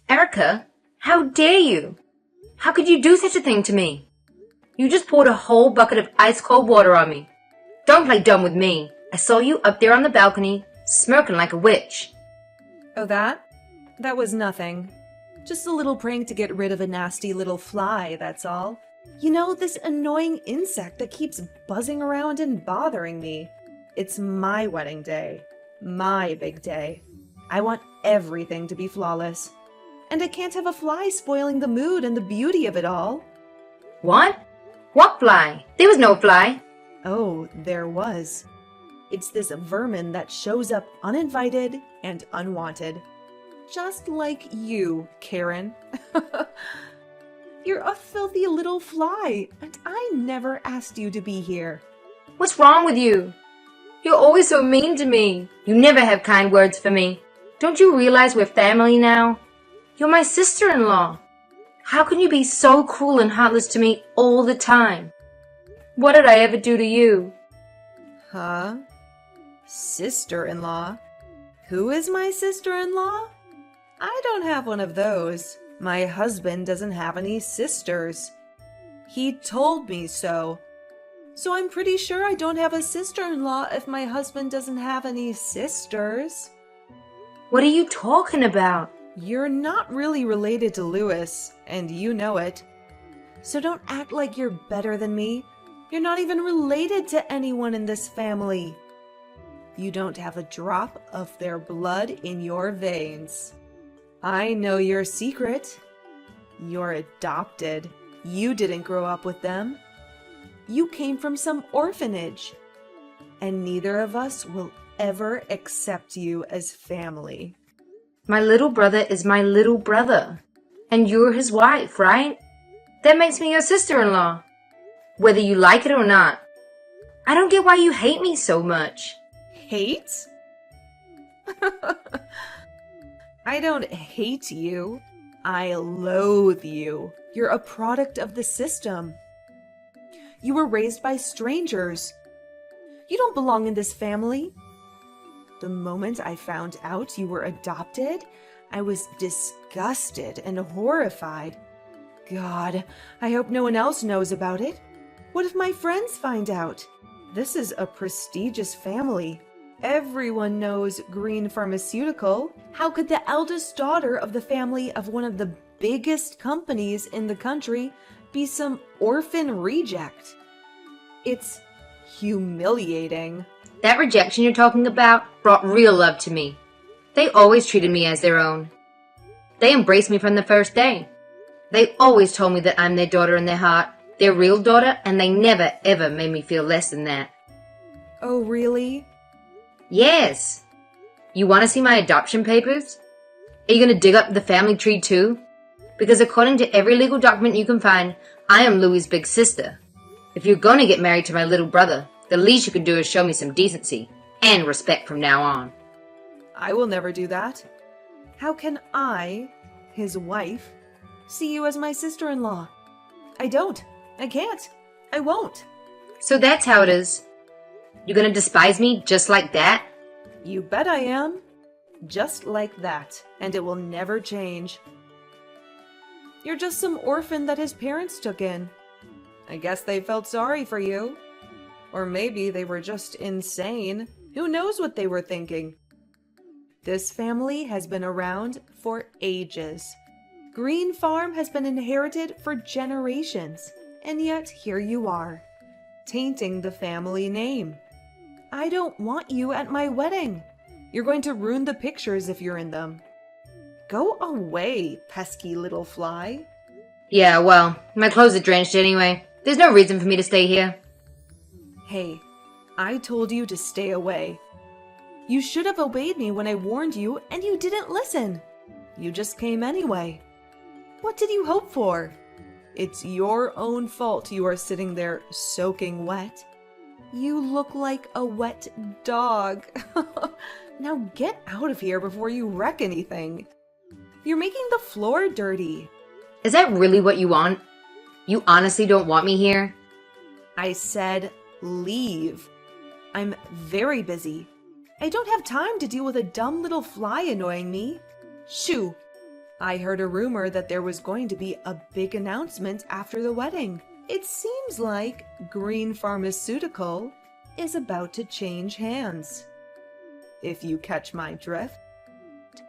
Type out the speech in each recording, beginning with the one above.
Erica, how dare you? How could you do such a thing to me? You just poured a whole bucket of ice-cold water on me. Don't play dumb with me. I saw you up there on the balcony, smirking like a witch. Oh, that? That was nothing. Just a little prank to get rid of a nasty little fly, that's all. You know, this annoying insect that keeps buzzing around and bothering me. It's my wedding day. My big day. I want everything to be flawless. And I can't have a fly spoiling the mood and the beauty of it all. What? What fly? There was no fly. Oh, there was. It's this vermin that shows up uninvited and unwanted. Just like you, Karen. You're a filthy little fly, and I never asked you to be here. What's wrong with you? You're always so mean to me. You never have kind words for me. Don't you realize we're family now? You're my sister-in-law. How can you be so cruel and heartless to me all the time? What did I ever do to you? Huh? Sister-in-law? Who is my sister-in-law? I don't have one of those. My husband doesn't have any sisters. He told me so. So I'm pretty sure I don't have a sister-in-law if my husband doesn't have any sisters. What are you talking about? You're not really related to Louis, and you know it. So don't act like you're better than me. You're not even related to anyone in this family. You don't have a drop of their blood in your veins. I know your secret. You're adopted. You didn't grow up with them. You came from some orphanage. And neither of us will ever accept you as family. My little brother is my little brother. And you're his wife, right? That makes me your sister-in-law. Whether you like it or not. I don't get why you hate me so much. Hate? I don't hate you. I loathe you. You're a product of the system. You were raised by strangers. You don't belong in this family. The moment I found out you were adopted, I was disgusted and horrified. God, I hope no one else knows about it. What if my friends find out? This is a prestigious family. Everyone knows Green Pharmaceutical. How could the eldest daughter of the family of one of the biggest companies in the country be some orphan reject? It's humiliating. That rejection you're talking about brought real love to me. They always treated me as their own. They embraced me from the first day. They always told me that I'm their daughter in their heart, their real daughter, and they never ever made me feel less than that. Oh, really? Yes. You want to see my adoption papers? Are you going to dig up the family tree too? Because according to every legal document you can find, I am Louie's big sister. If you're going to get married to my little brother, the least you can do is show me some decency and respect from now on. I will never do that. How can I, his wife, see you as my sister-in-law? I don't. I can't. I won't. So that's how it is. You're going to despise me just like that? You bet I am. Just like that. And it will never change. You're just some orphan that his parents took in. I guess they felt sorry for you. Or maybe they were just insane. Who knows what they were thinking? This family has been around for ages. Green Farm has been inherited for generations. And yet here you are, tainting the family name. I don't want you at my wedding. You're going to ruin the pictures if you're in them. Go away, pesky little fly. Yeah, well, my clothes are drenched anyway. There's no reason for me to stay here. Hey, I told you to stay away. You should have obeyed me when I warned you, and you didn't listen. You just came anyway. What did you hope for? It's your own fault you are sitting there soaking wet. You look like a wet dog. Now get out of here before you wreck anything. You're making the floor dirty. Is that really what you want? You honestly don't want me here? I said leave. I'm very busy. I don't have time to deal with a dumb little fly annoying me. Shoo! I heard a rumor that there was going to be a big announcement after the wedding. It seems like Green Pharmaceutical is about to change hands. If you catch my drift,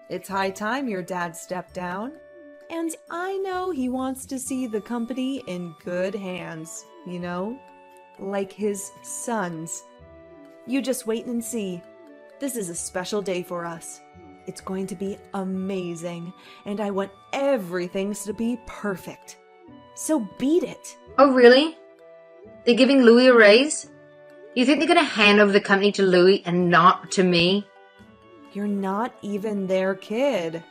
it's high time your dad stepped down. And I know he wants to see the company in good hands, like his sons. You just wait and see. This is a special day for us. It's going to be amazing, and I want everything to be perfect. So beat it. Oh, really? They're giving Louis a raise? You think they're going to hand over the company to Louis and not to me? You're not even their kid.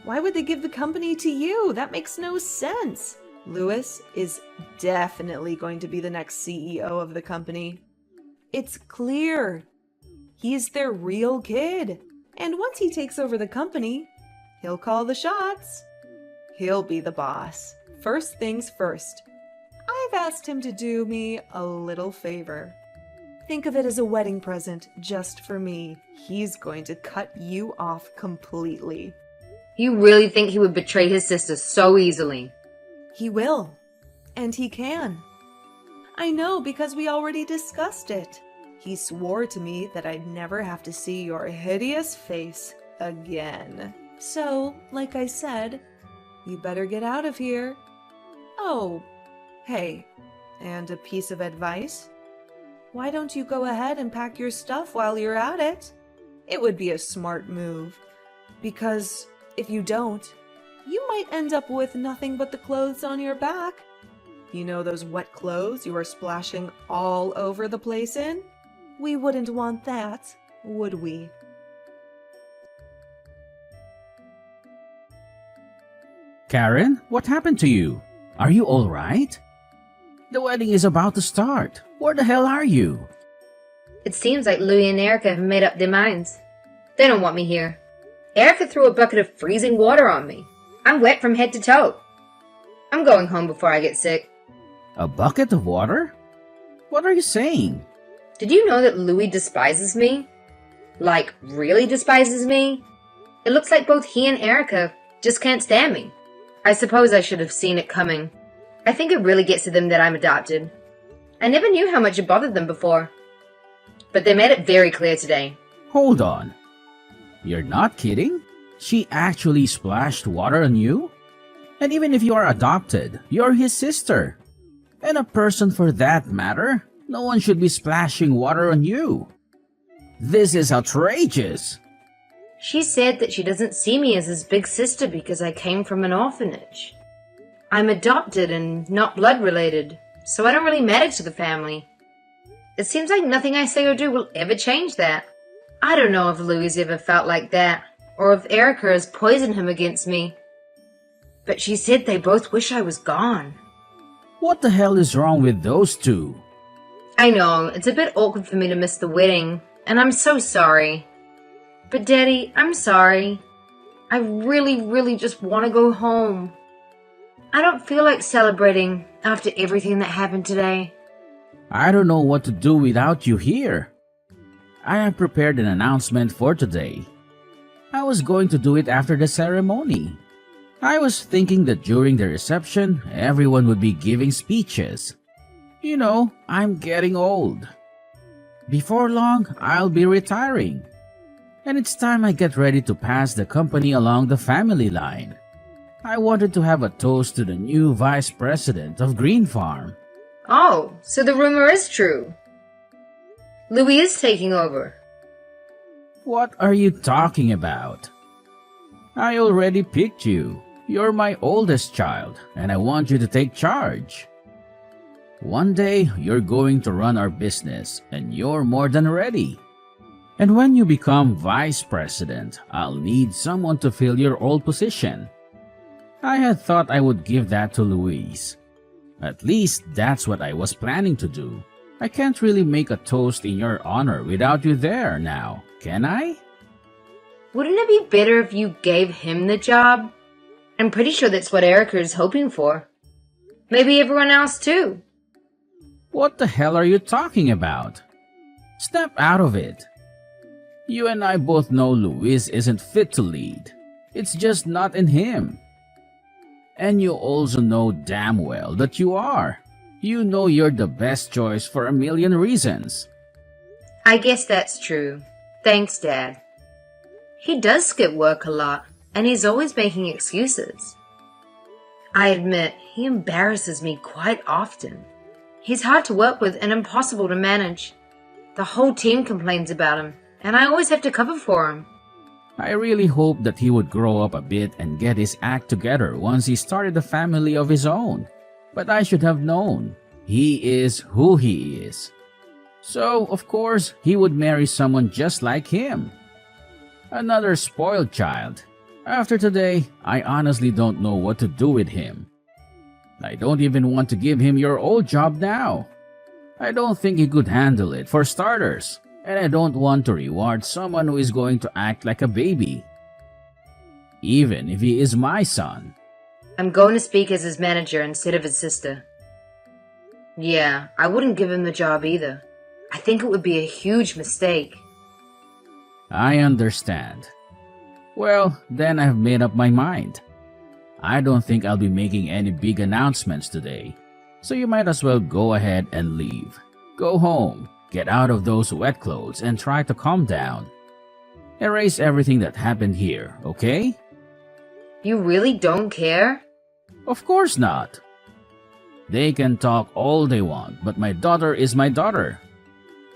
Why would they give the company to you? That makes no sense. Louis is definitely going to be the next CEO of the company. It's clear. He's their real kid. And once he takes over the company, he'll call the shots. He'll be the boss. First things first. I've asked him to do me a little favor. Think of it as a wedding present just for me. He's going to cut you off completely. You really think he would betray his sister so easily? He will. And he can. I know because we already discussed it. He swore to me that I'd never have to see your hideous face again. So, like I said, you better get out of here. Oh, hey, and a piece of advice? Why don't you go ahead and pack your stuff while you're at it? It would be a smart move. Because if you don't, you might end up with nothing but the clothes on your back. You know those wet clothes you are splashing all over the place in? We wouldn't want that, would we? Karen, what happened to you? Are you all right? The wedding is about to start. Where the hell are you? It seems like Louis and Erica have made up their minds. They don't want me here. Erica threw a bucket of freezing water on me. I'm wet from head to toe. I'm going home before I get sick. A bucket of water? What are you saying? Did you know that Louis despises me? Like, really despises me? It looks like both he and Erica just can't stand me. I suppose I should have seen it coming. I think it really gets to them that I'm adopted. I never knew how much it bothered them before. But they made it very clear today. Hold on. You're not kidding? She actually splashed water on you? And even if you are adopted, you're his sister. And a person for that matter, no one should be splashing water on you. This is outrageous. She said that she doesn't see me as his big sister because I came from an orphanage. I'm adopted and not blood related, so I don't really matter to the family. It seems like nothing I say or do will ever change that. I don't know if Louis ever felt like that, or if Erica has poisoned him against me. But she said they both wish I was gone. What the hell is wrong with those two? I know, it's a bit awkward for me to miss the wedding, and I'm so sorry. But Daddy, I'm sorry. I really just want to go home. I don't feel like celebrating after everything that happened today. I don't know what to do without you here. I have prepared an announcement for today. I was going to do it after the ceremony. I was thinking that during the reception, everyone would be giving speeches. You know, I'm getting old. Before long, I'll be retiring. And it's time I get ready to pass the company along the family line. I wanted to have a toast to the new vice president of Green Farm. Oh, so the rumor is true. Louis is taking over. What are you talking about? I already picked you. You're my oldest child, and I want you to take charge. One day, you're going to run our business, and you're more than ready. And when you become vice president, I'll need someone to fill your old position. I had thought I would give that to Louise. At least that's what I was planning to do. I can't really make a toast in your honor without you there now, can I? Wouldn't it be better if you gave him the job? I'm pretty sure that's what Erica is hoping for. Maybe everyone else too. What the hell are you talking about? Step out of it. You and I both know Louise isn't fit to lead. It's just not in him. And you also know damn well that you are. You know you're the best choice for a million reasons. I guess that's true. Thanks, Dad. He does skip work a lot, and he's always making excuses. I admit, he embarrasses me quite often. He's hard to work with and impossible to manage. The whole team complains about him, and I always have to cover for him. I really hope that he would grow up a bit and get his act together once he started a family of his own. But I should have known. He is who he is. So, of course, he would marry someone just like him. Another spoiled child. After today, I honestly don't know what to do with him. I don't even want to give him your old job now. I don't think he could handle it, for starters. And I don't want to reward someone who is going to act like a baby. Even if he is my son. I'm going to speak as his manager instead of his sister. Yeah, I wouldn't give him the job either. I think it would be a huge mistake. I understand. Well, then I've made up my mind. I don't think I'll be making any big announcements today. So you might as well go ahead and leave. Go home. Get out of those wet clothes and try to calm down. Erase everything that happened here, okay? You really don't care? Of course not. They can talk all they want, but my daughter is my daughter.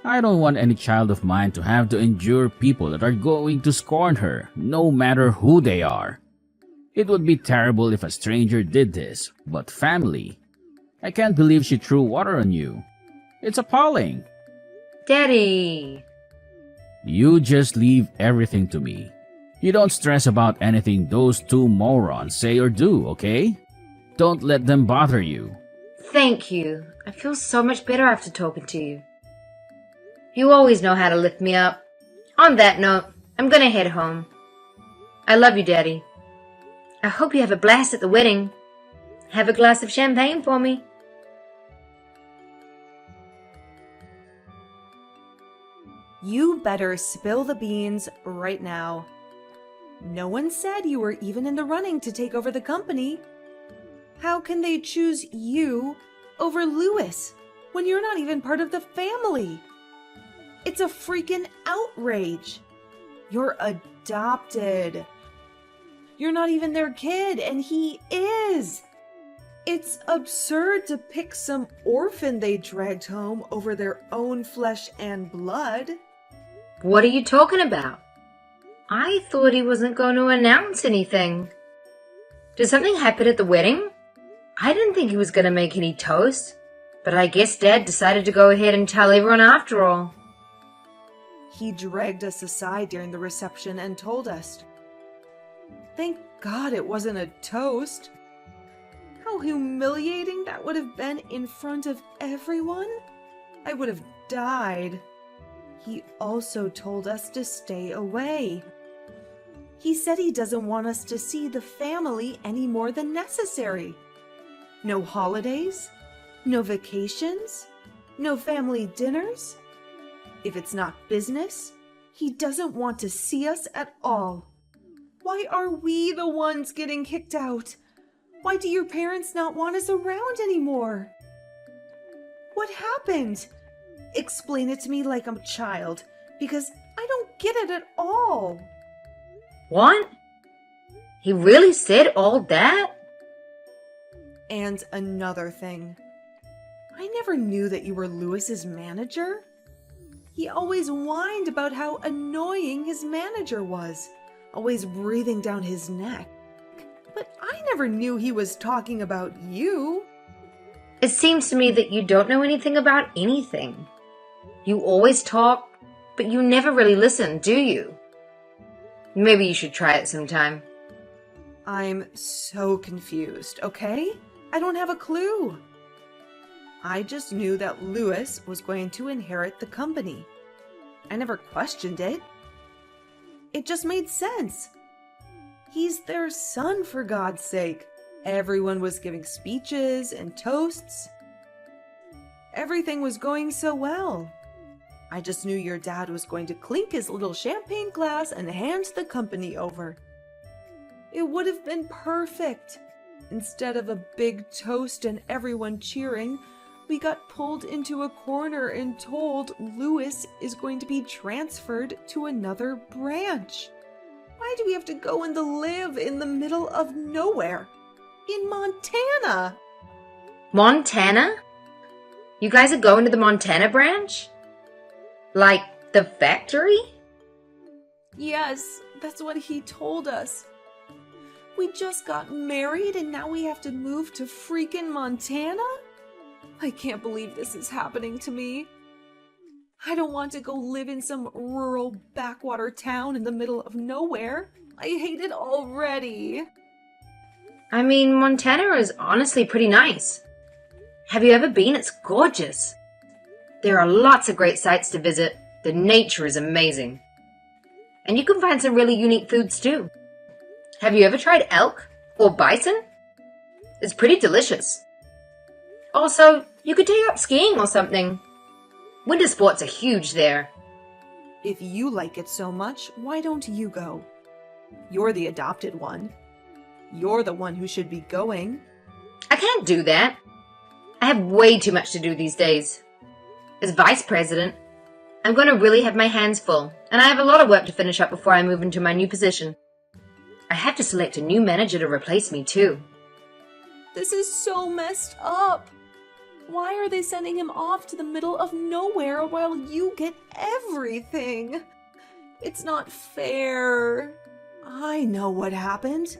I don't want any child of mine to have to endure people that are going to scorn her, no matter who they are. It would be terrible if a stranger did this, but family. I can't believe she threw water on you. It's appalling. Daddy! You just leave everything to me. You don't stress about anything those two morons say or do, okay? Don't let them bother you. Thank you. I feel so much better after talking to you. You always know how to lift me up. On that note, I'm gonna head home. I love you, Daddy. I hope you have a blast at the wedding. Have a glass of champagne for me. You better spill the beans right now. No one said you were even in the running to take over the company. How can they choose you over Louis when you're not even part of the family? It's a freaking outrage. You're adopted. You're not even their kid, and he is. It's absurd to pick some orphan they dragged home over their own flesh and blood. What are you talking about? I thought he wasn't going to announce anything. Did something happen at the wedding? I didn't think he was going to make any toast, but I guess Dad decided to go ahead and tell everyone after all. He dragged us aside during the reception and told us. Thank God it wasn't a toast. How humiliating that would have been in front of everyone. I would have died. He also told us to stay away. He said he doesn't want us to see the family any more than necessary. No holidays, no vacations, no family dinners. If it's not business, he doesn't want to see us at all. Why are we the ones getting kicked out? Why do your parents not want us around anymore? What happened? Explain it to me like I'm a child, because I don't get it at all. What? He really said all that? And another thing. I never knew that you were Louis's manager. He always whined about how annoying his manager was, always breathing down his neck. But I never knew he was talking about you. It seems to me that you don't know anything about anything. You always talk, but you never really listen, do you? Maybe you should try it sometime. I'm so confused, okay? I don't have a clue. I just knew that Louis was going to inherit the company. I never questioned it. It just made sense. He's their son, for God's sake. Everyone was giving speeches and toasts. Everything was going so well. I just knew your dad was going to clink his little champagne glass and hand the company over. It would have been perfect. Instead of a big toast and everyone cheering, we got pulled into a corner and told Louis is going to be transferred to another branch. Why do we have to go and live in the middle of nowhere? In Montana! Montana? You guys are going to the Montana branch? Like the factory? Yes, that's what he told us. We just got married and now we have to move to freaking Montana? I can't believe this is happening to me. I don't want to go live in some rural backwater town in the middle of nowhere. I hate it already. I mean, Montana is honestly pretty nice. Have you ever been? It's gorgeous. There are lots of great sites to visit. The nature is amazing. And you can find some really unique foods too. Have you ever tried elk or bison? It's pretty delicious. Also, you could take up skiing or something. Winter sports are huge there. If you like it so much, why don't you go? You're the adopted one. You're the one who should be going. I can't do that. I have way too much to do these days. As vice president, I'm going to really have my hands full, and I have a lot of work to finish up before I move into my new position. I have to select a new manager to replace me too. This is so messed up. Why are they sending him off to the middle of nowhere while you get everything? It's not fair. I know what happened.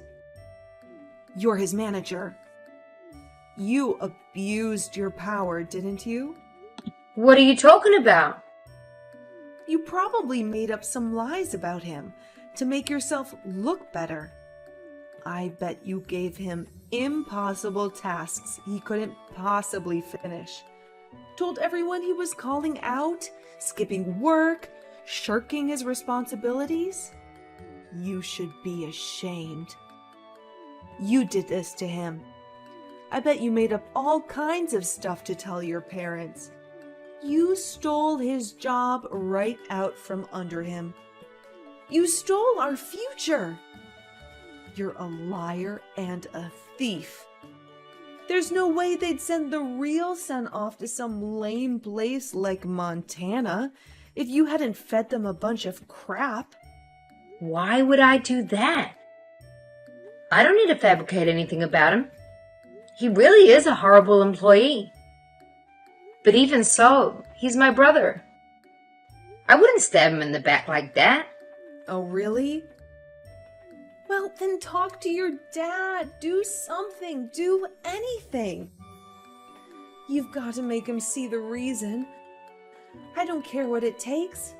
You're his manager. You abused your power, didn't you? What are you talking about? You probably made up some lies about him to make yourself look better. I bet you gave him impossible tasks he couldn't possibly finish. Told everyone he was calling out, skipping work, shirking his responsibilities. You should be ashamed. You did this to him. I bet you made up all kinds of stuff to tell your parents. You stole his job right out from under him. You stole our future. You're a liar and a thief. There's no way they'd send the real son off to some lame place like Montana if you hadn't fed them a bunch of crap. Why would I do that? I don't need to fabricate anything about him. He really is a horrible employee. But even so, he's my brother. I wouldn't stab him in the back like that. Oh, really? Well, then talk to your dad. Do something. Do anything. You've got to make him see the reason. I don't care what it takes.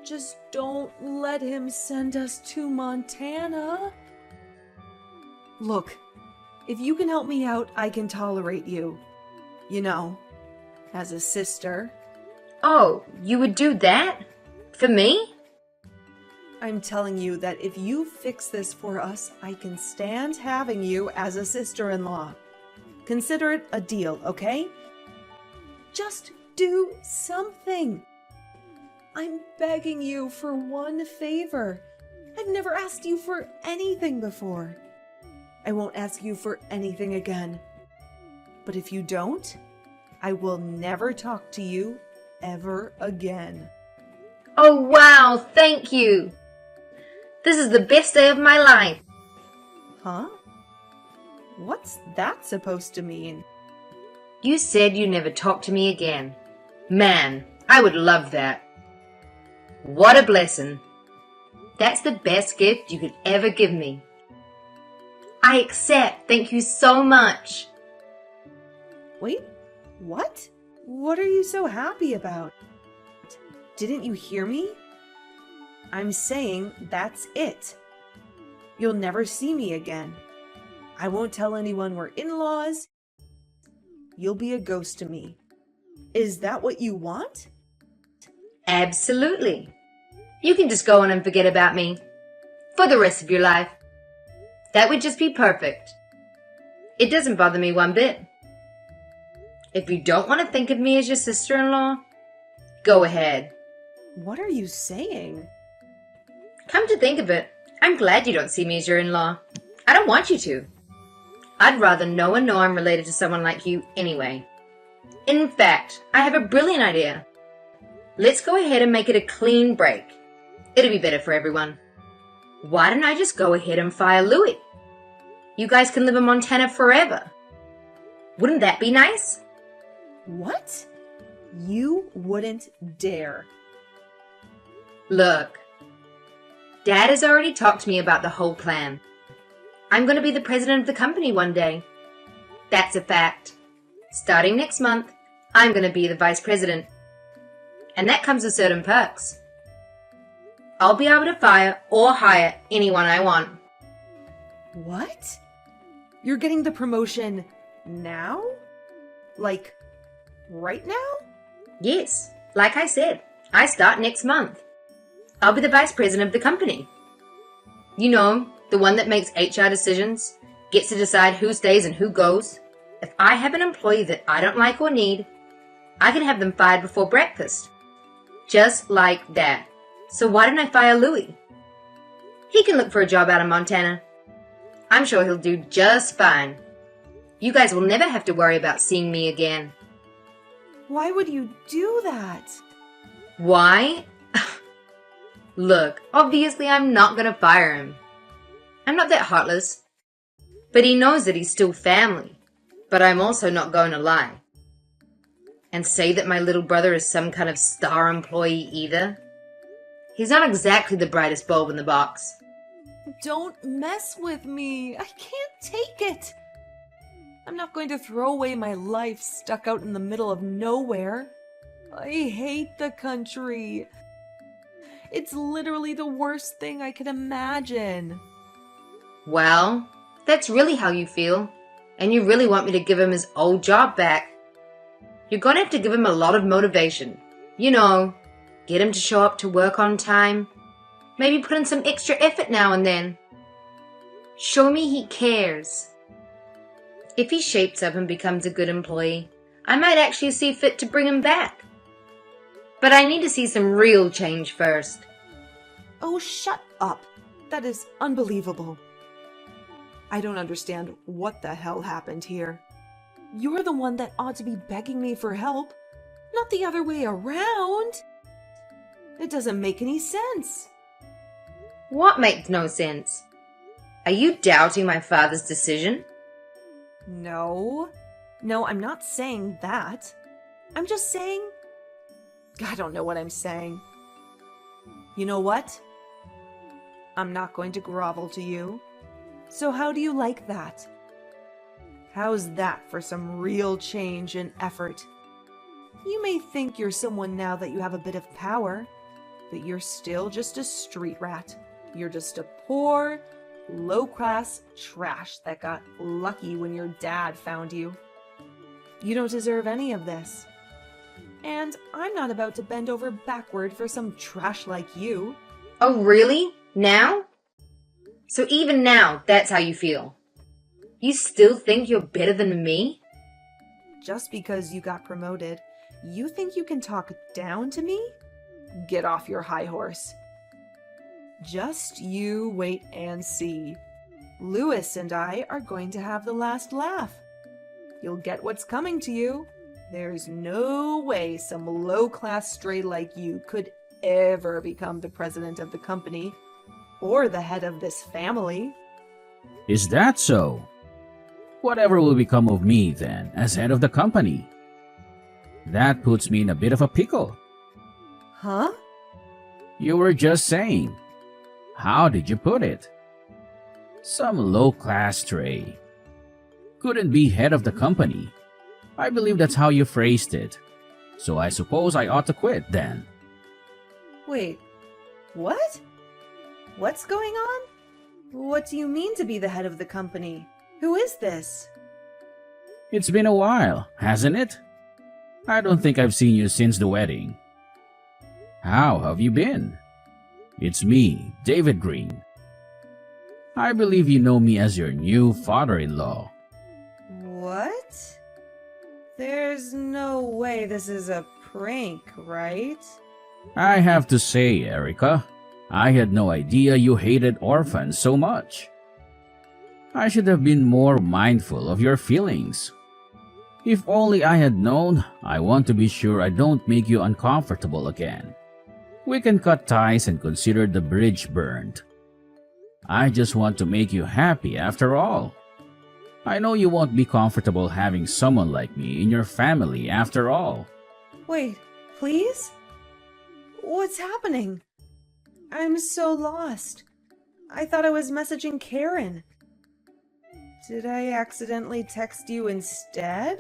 Just don't let him send us to Montana. Look, if you can help me out, I can tolerate you. You know, as a sister. Oh, you would do that? For me? I'm telling you that if you fix this for us, I can stand having you as a sister-in-law. Consider it a deal, okay? Just do something. I'm begging you for one favor. I've never asked you for anything before. I won't ask you for anything again. But if you don't, I will never talk to you ever again. Oh, wow, thank you. This is the best day of my life. Huh? What's that supposed to mean? You said you'd never talk to me again. Man, I would love that. What a blessing. That's the best gift you could ever give me. I accept. Thank you so much. Wait, what? What are you so happy about? Didn't you hear me? I'm saying that's it. You'll never see me again. I won't tell anyone we're in-laws. You'll be a ghost to me. Is that what you want? Absolutely. You can just go on and forget about me. For the rest of your life. That would just be perfect. It doesn't bother me one bit. If you don't want to think of me as your sister-in-law, go ahead. What are you saying? Come to think of it, I'm glad you don't see me as your in-law. I don't want you to. I'd rather no one know I'm related to someone like you anyway. In fact, I have a brilliant idea. Let's go ahead and make it a clean break. It'll be better for everyone. Why don't I just go ahead and fire Louis? You guys can live in Montana forever. Wouldn't that be nice? What? You wouldn't dare. Look, Dad has already talked to me about the whole plan. I'm going to be the president of the company one day. That's a fact. Starting next month, I'm going to be the vice president. And that comes with certain perks. I'll be able to fire or hire anyone I want. What? You're getting the promotion now? Like, right now? Yes, like I said, I start next month. I'll be the vice president of the company. You know, the one that makes HR decisions, gets to decide who stays and who goes. If I have an employee that I don't like or need, I can have them fired before breakfast. Just like that. So why didn't I fire Louis? He can look for a job out in Montana. I'm sure he'll do just fine. You guys will never have to worry about seeing me again. Why would you do that? Why? Look, obviously I'm not gonna fire him. I'm not that heartless. But he knows that he's still family. But I'm also not going to lie. And say that my little brother is some kind of star employee either. He's not exactly the brightest bulb in the box. Don't mess with me. I can't take it. I'm not going to throw away my life stuck out in the middle of nowhere. I hate the country. It's literally the worst thing I could imagine. Well, that's really how you feel. And you really want me to give him his old job back. You're gonna have to give him a lot of motivation. You know, get him to show up to work on time. Maybe put in some extra effort now and then. Show me he cares. If he shapes up and becomes a good employee, I might actually see fit to bring him back. But I need to see some real change first. Oh, shut up. That is unbelievable. I don't understand what the hell happened here. You're the one that ought to be begging me for help, not the other way around. It doesn't make any sense. What makes no sense? Are you doubting my father's decision? No, I'm not saying that. I'm just saying... I don't know what I'm saying. You know what? I'm not going to grovel to you. So how do you like that? How's that for some real change and effort? You may think you're someone now that you have a bit of power, but you're still just a street rat. You're just a poor, low-class trash that got lucky when your dad found you. You don't deserve any of this. And I'm not about to bend over backward for some trash like you. Oh, really? Now? So even now, that's how you feel? You still think you're better than me? Just because you got promoted, you think you can talk down to me? Get off your high horse. Just you wait and see. Louis and I are going to have the last laugh. You'll get what's coming to you. There's no way some low-class stray like you could ever become the president of the company or the head of this family. Is that so? Whatever will become of me then as head of the company? That puts me in a bit of a pickle. Huh? You were just saying. How did you put it? Some low-class stray. Couldn't be head of the company. I believe that's how you phrased it. So I suppose I ought to quit then. Wait, what? What's going on? What do you mean to be the head of the company? Who is this? It's been a while, hasn't it? I don't think I've seen you since the wedding. How have you been? It's me, David Green. I believe you know me as your new father-in-law. What? There's no way this is a prank, right? I have to say, Erica, I had no idea you hated orphans so much. I should have been more mindful of your feelings. If only I had known, I want to be sure I don't make you uncomfortable again. We can cut ties and consider the bridge burned. I just want to make you happy after all. I know you won't be comfortable having someone like me in your family after all. Wait, please? What's happening? I'm so lost. I thought I was messaging Karen. Did I accidentally text you instead?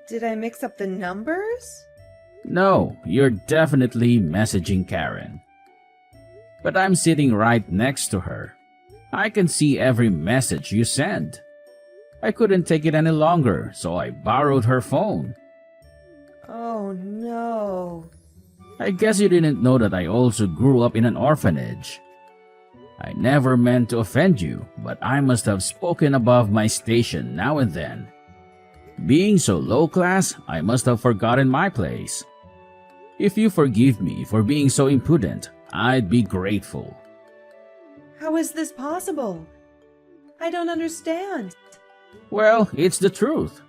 Did I mix up the numbers? No, you're definitely messaging Karen. But I'm sitting right next to her. I can see every message you send. I couldn't take it any longer, so I borrowed her phone. Oh no. I guess you didn't know that I also grew up in an orphanage. I never meant to offend you, but I must have spoken above my station now and then. Being so low class, I must have forgotten my place. If you forgive me for being so impudent, I'd be grateful. How is this possible? I don't understand. Well, it's the truth.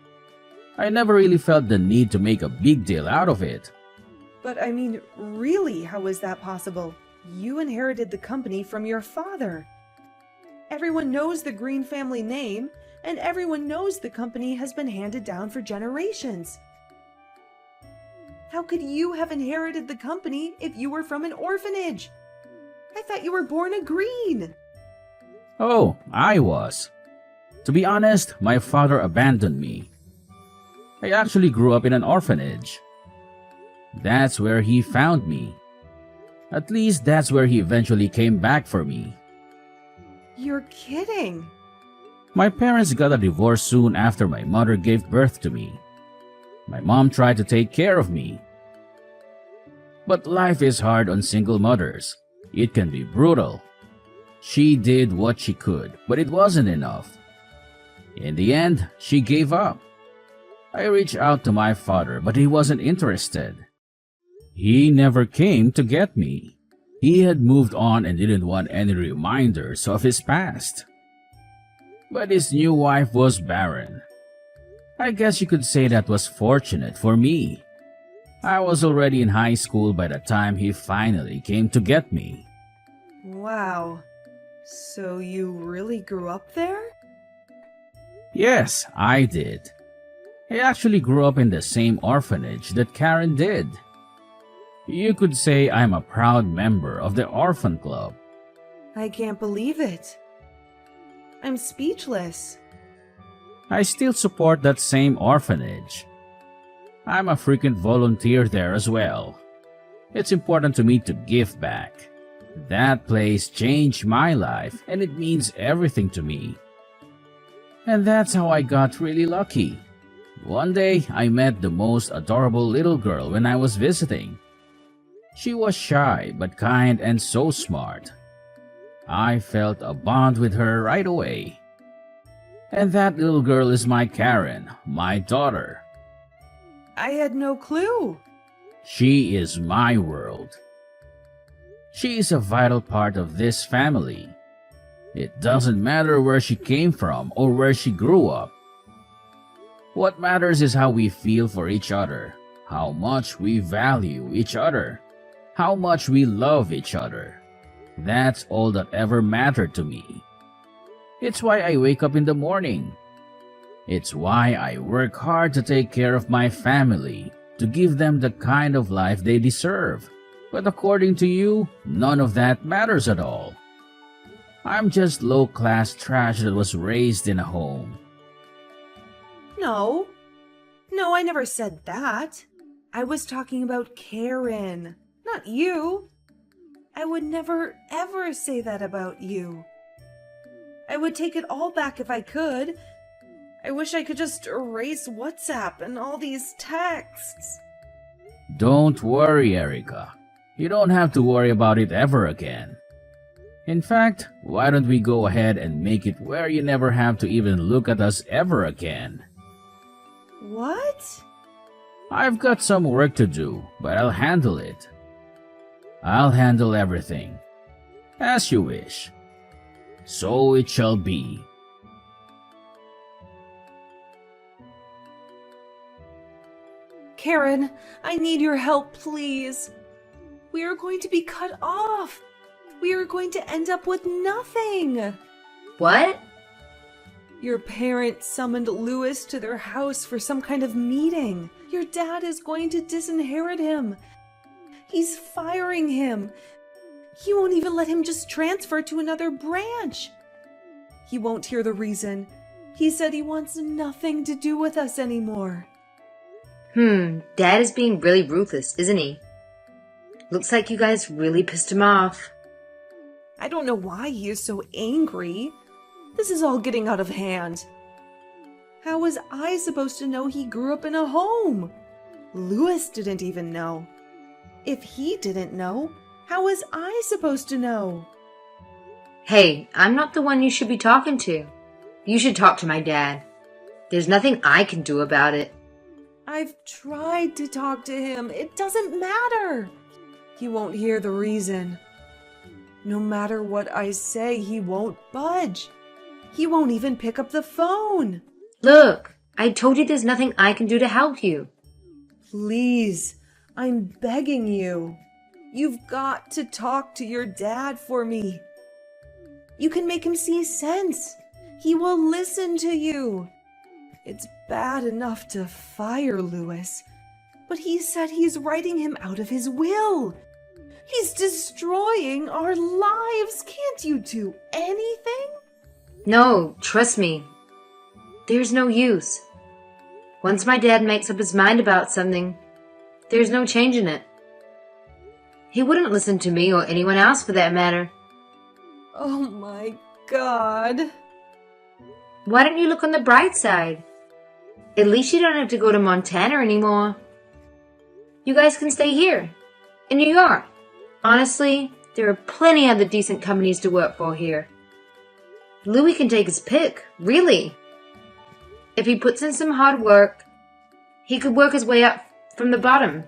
I never really felt the need to make a big deal out of it. But I mean, really, how is that possible? You inherited the company from your father. Everyone knows the Green family name, and everyone knows the company has been handed down for generations. How could you have inherited the company if you were from an orphanage? I thought you were born a Green. Oh, I was. To be honest, my father abandoned me. I actually grew up in an orphanage. That's where he found me. At least that's where he eventually came back for me. You're kidding. My parents got a divorce soon after my mother gave birth to me. My mom tried to take care of me. But life is hard on single mothers. It can be brutal. She did what she could, but it wasn't enough. In the end, she gave up. I reached out to my father, but he wasn't interested. He never came to get me. He had moved on and didn't want any reminders of his past. But his new wife was barren. I guess you could say that was fortunate for me. I was already in high school by the time he finally came to get me. Wow. So you really grew up there? Yes, I did. I actually grew up in the same orphanage that Karen did. You could say I'm a proud member of the orphan club. I can't believe it. I'm speechless. I still support that same orphanage. I'm a frequent volunteer there as well. It's important to me to give back. That place changed my life and it means everything to me. And that's how I got really lucky. One day, I met the most adorable little girl when I was visiting. She was shy but kind and so smart. I felt a bond with her right away. And that little girl is my Karen, my daughter. I had no clue. She is my world. She is a vital part of this family. It doesn't matter where she came from or where she grew up. What matters is how we feel for each other, how much we value each other, how much we love each other. That's all that ever mattered to me. It's why I wake up in the morning. It's why I work hard to take care of my family, to give them the kind of life they deserve. But according to you, none of that matters at all. I'm just low-class trash that was raised in a home. No. No, I never said that. I was talking about Karen, not you. I would never, ever say that about you. I would take it all back if I could. I wish I could just erase WhatsApp and all these texts. Don't worry, Erica. You don't have to worry about it ever again. In fact, why don't we go ahead and make it where you never have to even look at us ever again? What? I've got some work to do, but I'll handle it. I'll handle everything. As you wish. So it shall be. Karen, I need your help, please. We are going to be cut off. We are going to end up with nothing. What? Your parents summoned Louis to their house for some kind of meeting. Your dad is going to disinherit him. He's firing him. He won't even let him just transfer to another branch. He won't hear the reason. He said he wants nothing to do with us anymore. Dad is being really ruthless, isn't he? Looks like you guys really pissed him off. I don't know why he is so angry. This is all getting out of hand. How was I supposed to know he grew up in a home? Louis didn't even know. If he didn't know, how was I supposed to know? Hey, I'm not the one you should be talking to. You should talk to my dad. There's nothing I can do about it. I've tried to talk to him. It doesn't matter. He won't hear the reason. No matter what I say, he won't budge. He won't even pick up the phone. Look, I told you there's nothing I can do to help you. Please, I'm begging you. You've got to talk to your dad for me. You can make him see sense. He will listen to you. It's bad enough to fire Louis, but he said he's writing him out of his will. He's destroying our lives. Can't you do anything? No, trust me. There's no use. Once my dad makes up his mind about something, there's no changing it. He wouldn't listen to me or anyone else for that matter. Oh my God. Why don't you look on the bright side? At least you don't have to go to Montana anymore. You guys can stay here, in New York. Honestly, there are plenty other decent companies to work for here. Louis can take his pick, really. If he puts in some hard work, he could work his way up from the bottom.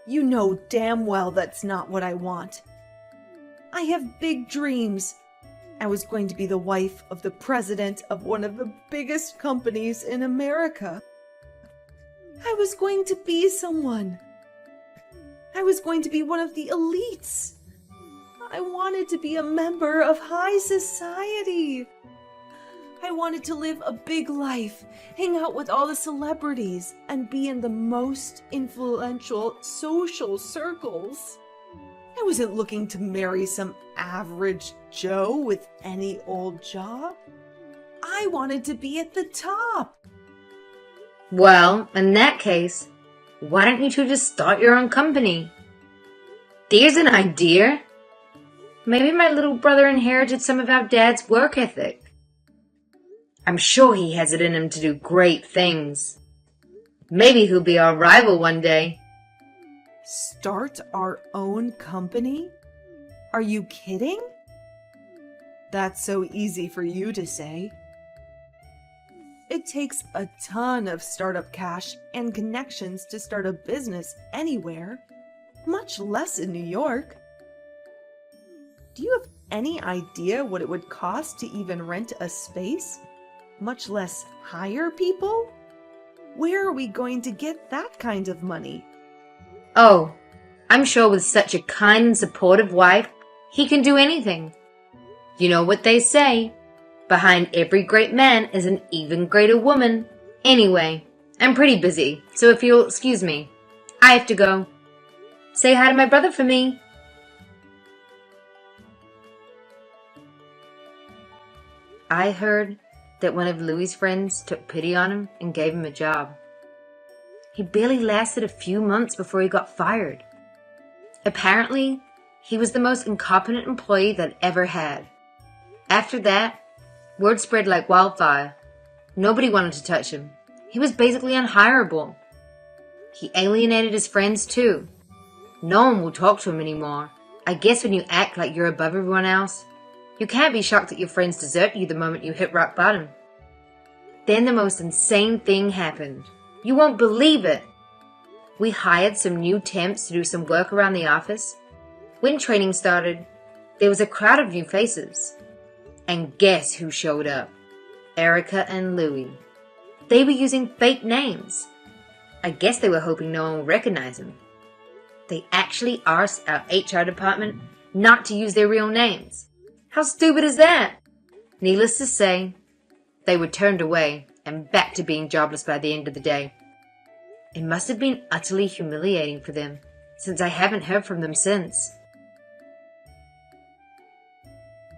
You know damn well that's not what I want. I have big dreams. I was going to be the wife of the president of one of the biggest companies in America. I was going to be someone. I was going to be one of the elites. I wanted to be a member of high society. I wanted to live a big life, hang out with all the celebrities, and be in the most influential social circles. I wasn't looking to marry some average Joe with any old job. I wanted to be at the top. Well, in that case, why don't you two just start your own company? There's an idea. Maybe my little brother inherited some of our dad's work ethic. I'm sure he has it in him to do great things. Maybe he'll be our rival one day. Start our own company? Are you kidding? That's so easy for you to say. It takes a ton of startup cash and connections to start a business anywhere, much less in New York. Do you have any idea what it would cost to even rent a space, much less hire people? Where are we going to get that kind of money? Oh, I'm sure with such a kind and supportive wife, he can do anything. You know what they say, behind every great man is an even greater woman. Anyway, I'm pretty busy, so if you'll excuse me, I have to go. Say hi to my brother for me. I heard that one of Louis' friends took pity on him and gave him a job. He barely lasted a few months before he got fired. Apparently, he was the most incompetent employee that ever had. After that, word spread like wildfire. Nobody wanted to touch him. He was basically unhireable. He alienated his friends too. No one will talk to him anymore. I guess when you act like you're above everyone else, you can't be shocked that your friends desert you the moment you hit rock bottom. Then the most insane thing happened. You won't believe it. We hired some new temps to do some work around the office. When training started, there was a crowd of new faces. And guess who showed up? Erica and Louis. They were using fake names. I guess they were hoping no one would recognize them. They actually asked our HR department not to use their real names. How stupid is that? Needless to say, they were turned away and back to being jobless by the end of the day. It must have been utterly humiliating for them, since I haven't heard from them since.